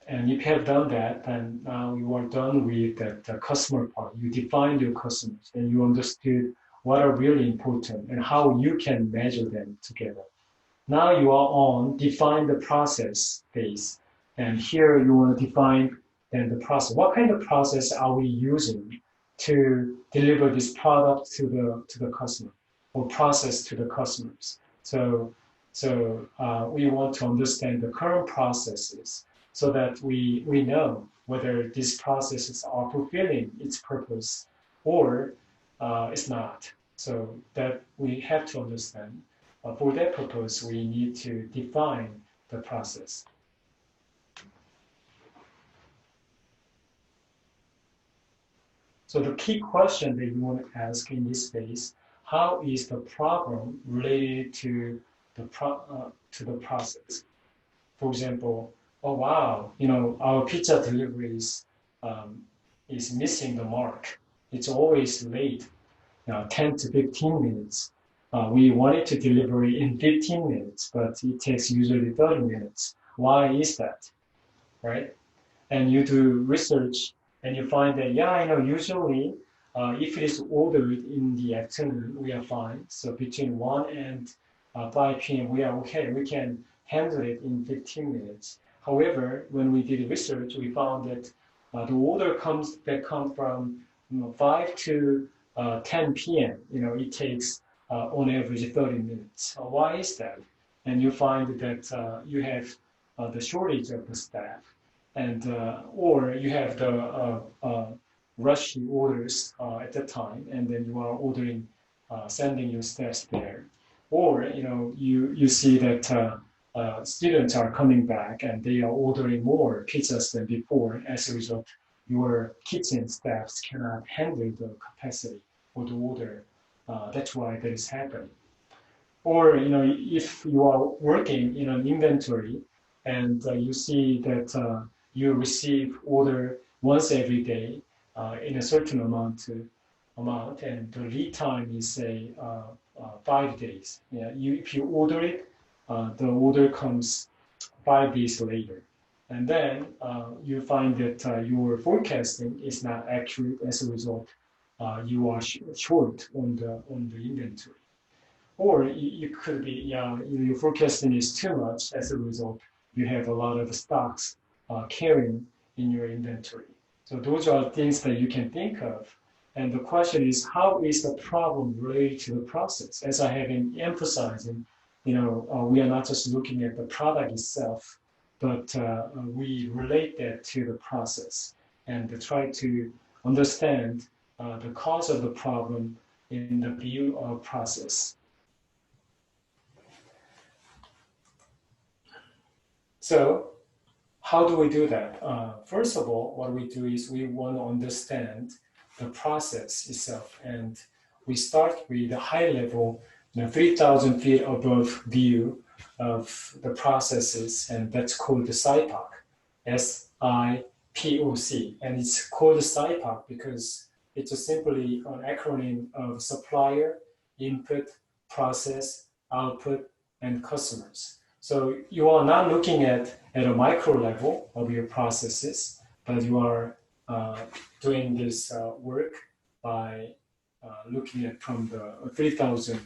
And if you have done that, then now you are done with the customer part. You defined your customers and you understood what are really important and how you can measure them together. Now you are on define the process phase. And here you want to define then the process. What kind of process are we using to deliver this product to the customer or process to the customers? So we want to understand the current processes so that we know whether these processes are fulfilling its purpose or it's not. So that we have to understand. For that purpose, we need to define the process. So the key question that you want to ask in this phase, how is the problem related to the process? For example, oh wow, our pizza deliveries is missing the mark. It's always late, 10 to 15 minutes. We wanted to deliver it in 15 minutes, but it takes usually 30 minutes. Why is that, right? And you do research and you find that, usually if it is ordered in the afternoon, we are fine. So between 1 and 5 p.m., we are okay. We can handle it in 15 minutes. However, when we did research, we found that the order that comes from 5 to 10 p.m., it takes on average 30 minutes. Why is that? And you find that you have the shortage of the staff, and or you have the rushy orders at the time, and then you are ordering, sending your staff there, or you see that students are coming back and they are ordering more pizzas than before. As a result, your kitchen staffs cannot handle the capacity or the order. That's why that is happening. Or if you are working in an inventory and you see that you receive order once every day in a certain amount, and the lead time is say 5 days. If you order it, the order comes 5 days later, and then you find that your forecasting is not accurate. As a result, you are short on the inventory. Or it could be, your forecasting is too much. As a result, you have a lot of stocks carrying in your inventory. So those are things that you can think of. And the question is, how is the problem related to the process? As I have been emphasizing, we are not just looking at the product itself, but we relate that to the process and try to understand the cause of the problem in the view of process. So how do we do that? First of all, what we do is we want to understand the process itself, and we start with a high level, 3,000 feet above view of the processes, and that's called the SIPOC, SIPOC, and it's called the SIPOC because it's simply an acronym of supplier, input, process, output, and customers. So you are not looking at a micro level of your processes, but you are doing this work by looking at from the 3,000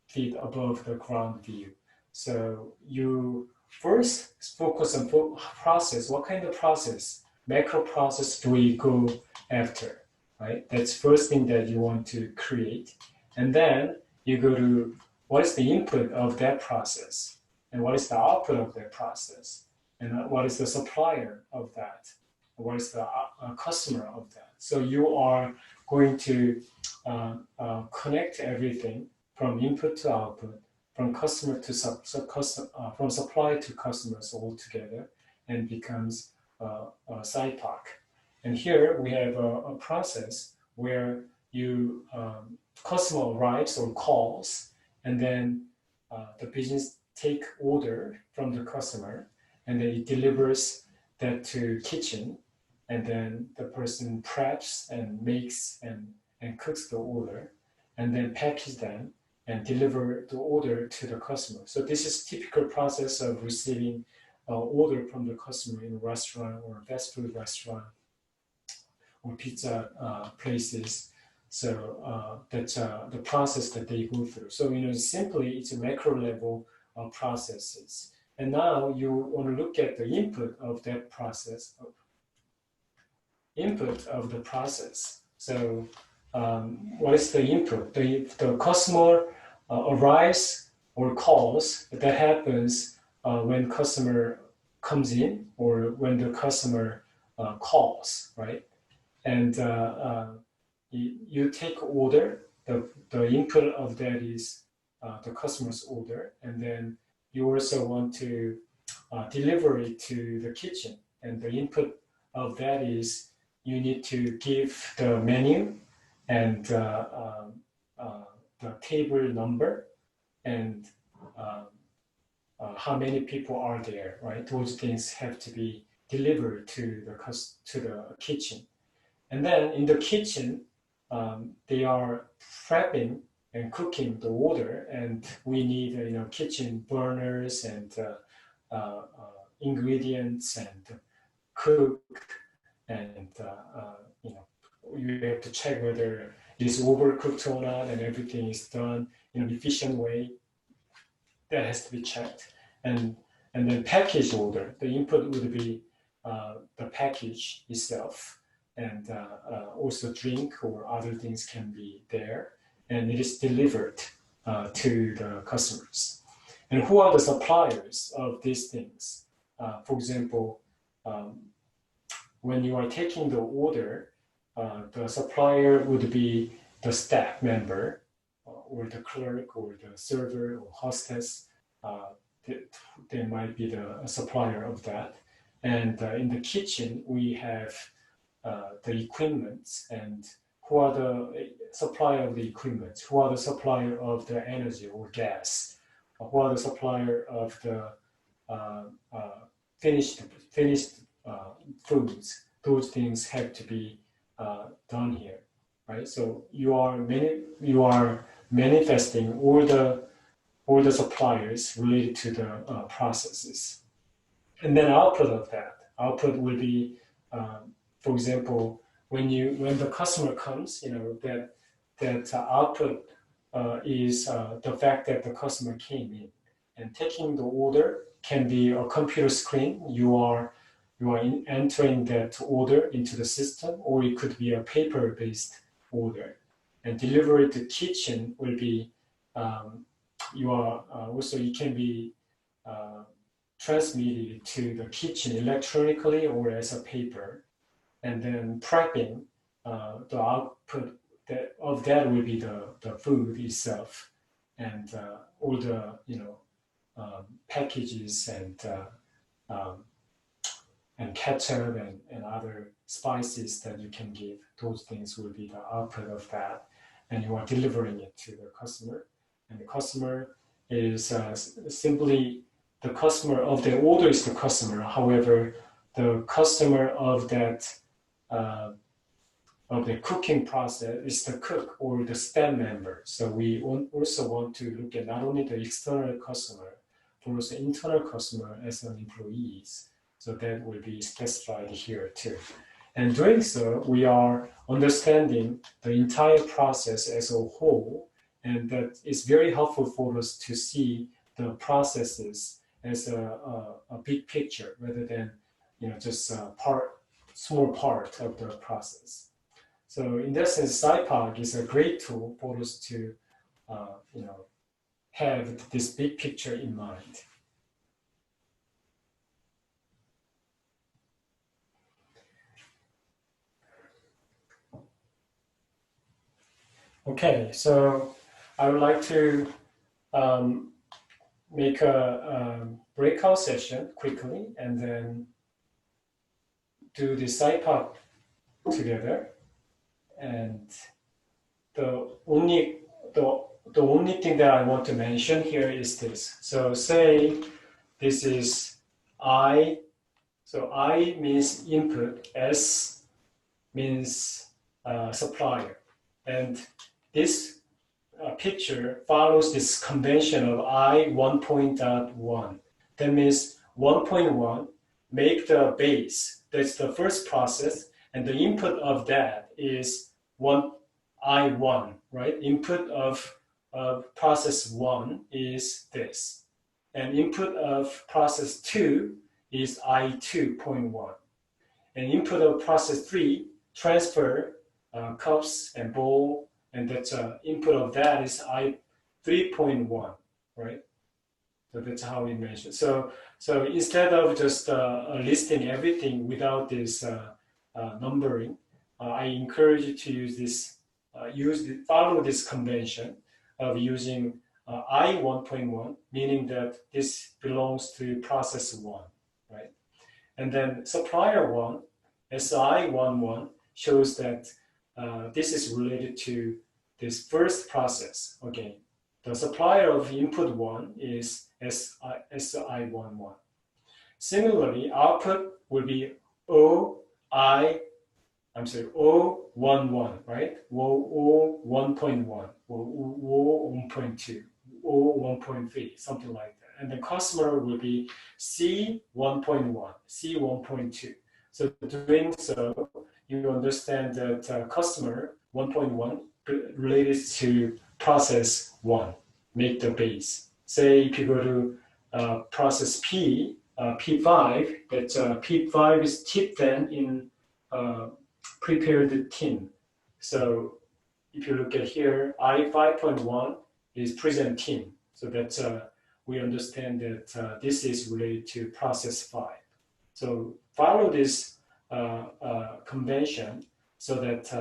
feet above the ground view. So you first focus on process. What kind of process? Macro process do we go after, right? That's first thing that you want to create. And then you go to what is the input of that process? And what is the output of that process? And what is the supplier of that? What is the customer of that? So you are going to connect everything from input to output, from customer to from supplier to customers all together, and becomes a SIPOC. And here we have a process where you customer arrives or calls, and then the business take order from the customer, and then it delivers that to kitchen, and then the person preps and makes and cooks the order, and then package them and deliver the order to the customer. So this is typical process of receiving order from the customer in a restaurant or fast food restaurant or pizza places. So that's the process that they go through. So simply it's a macro level processes. And now you want to look at the input of that process, So what is the input? The customer arrives or calls. That happens when customer comes in or when the customer calls, right? And you take order. The input of that is the customer's order, and then you also want to deliver it to the kitchen. And the input of that is you need to give the menu and the table number and how many people are there, right? Those things have to be delivered to the kitchen. And then in the kitchen, they are prepping and cooking the order, and we need kitchen burners and ingredients and cook, and you have to check whether it's overcooked or not, and everything is done in an efficient way. That has to be checked. And then package order, the input would be the package itself, and also drink or other things can be there, and it is delivered to the customers. And who are the suppliers of these things? For example, when you are taking the order, the supplier would be the staff member or the clerk or the server or hostess. They might be the supplier of that. And in the kitchen, we have the equipment, and who are the supplier of the equipment? Who are the supplier of the energy or gas? Who are the supplier of the finished foods? Those things have to be done here, right? So you are manifesting all the suppliers related to the processes. And then output of that. Output will be, for example, when the customer comes, that output is the fact that the customer came in. And taking the order can be a computer screen. You are entering that order into the system, or it could be a paper-based order. And delivery to kitchen will be it can be transmitted to the kitchen electronically or as a paper, and then prepping the output of that will be the food itself, and all the packages and ketchup and other spices that you can give. Those things will be the output of that, and you are delivering it to the customer. And the customer is simply the customer of the order is the customer. However, the customer of that of the cooking process is the cook or the staff member. So we also want to look at not only the external customer, but also internal customer as an employees. So that will be specified here too. And doing so, we are understanding the entire process as a whole, and that is very helpful for us to see the processes as a big picture rather than just a small part of the process. So in that sense, SciPog is a great tool for us to have this big picture in mind. Okay, so I would like to make a breakout session quickly, and then do the SciPog together. And the only thing that I want to mention here is this. So say this is I. So I means input, S means supplier, and this picture follows this convention of I 1.1. That means 1.1, make the base. That's the first process. And the input of that is I1, right? Input of process 1 is this. And input of process 2 is I2.1. And input of process 3, transfer cups and bowl, and that's input of that is I3.1, right? So that's how we mention. So instead of just listing everything without this numbering, I encourage you to use this, follow this convention of using I1.1, meaning that this belongs to process 1, right? And then supplier 1, SI11, shows that this is related to this first process. Okay, the supplier of input 1 is SI11. Similarly, output will be O11, right? O1.1, or O1.2, O1.3, something like that. And the customer will be C1.1, C1.2. So doing so, you understand that customer 1.1 related to process 1, make the base. Say if you go to process P, P5, that P5 is tipped then in prepared tin. So if you look at here, I5.1 is present tin. So that's we understand that this is related to process 5. So follow this convention so that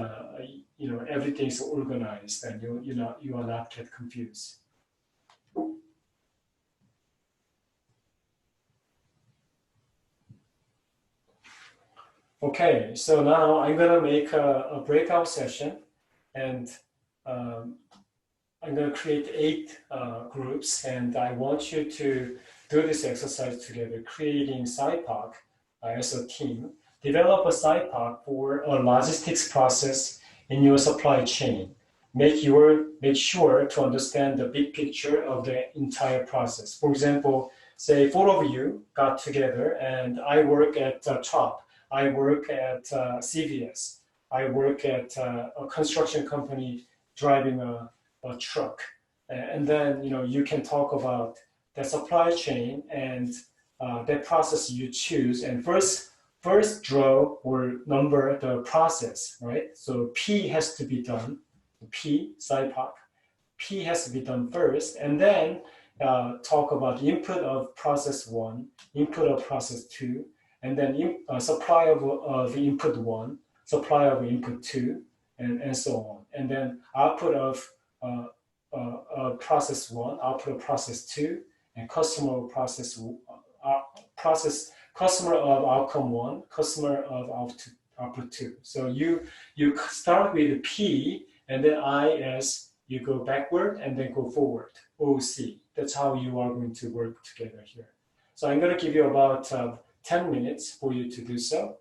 everything is organized and you are not get confused. Okay, so now I'm gonna make a breakout session, and I'm gonna create 8 groups, and I want you to do this exercise together, creating SciPoc as a team. Develop a SciPoc for a logistics process in your supply chain. Make sure to understand the big picture of the entire process. For example, say 4 of you got together, and I work at Top. I work at CVS. I work at a construction company driving a truck. And then you can talk about the supply chain and that process you choose. And first draw or number the process, right? So P has to be done. P, SciPoc. P has to be done first, and then talk about input of process 1, input of process 2, and then supply of input 1, supply of input 2, and so on. And then output of process 1, output of process 2, and customer of customer of outcome 1, customer of output 2. So you start with P, and then I as you go backward and then go forward, OC. That's how you are going to work together here. So I'm going to give you about 10 minutes for you to do so.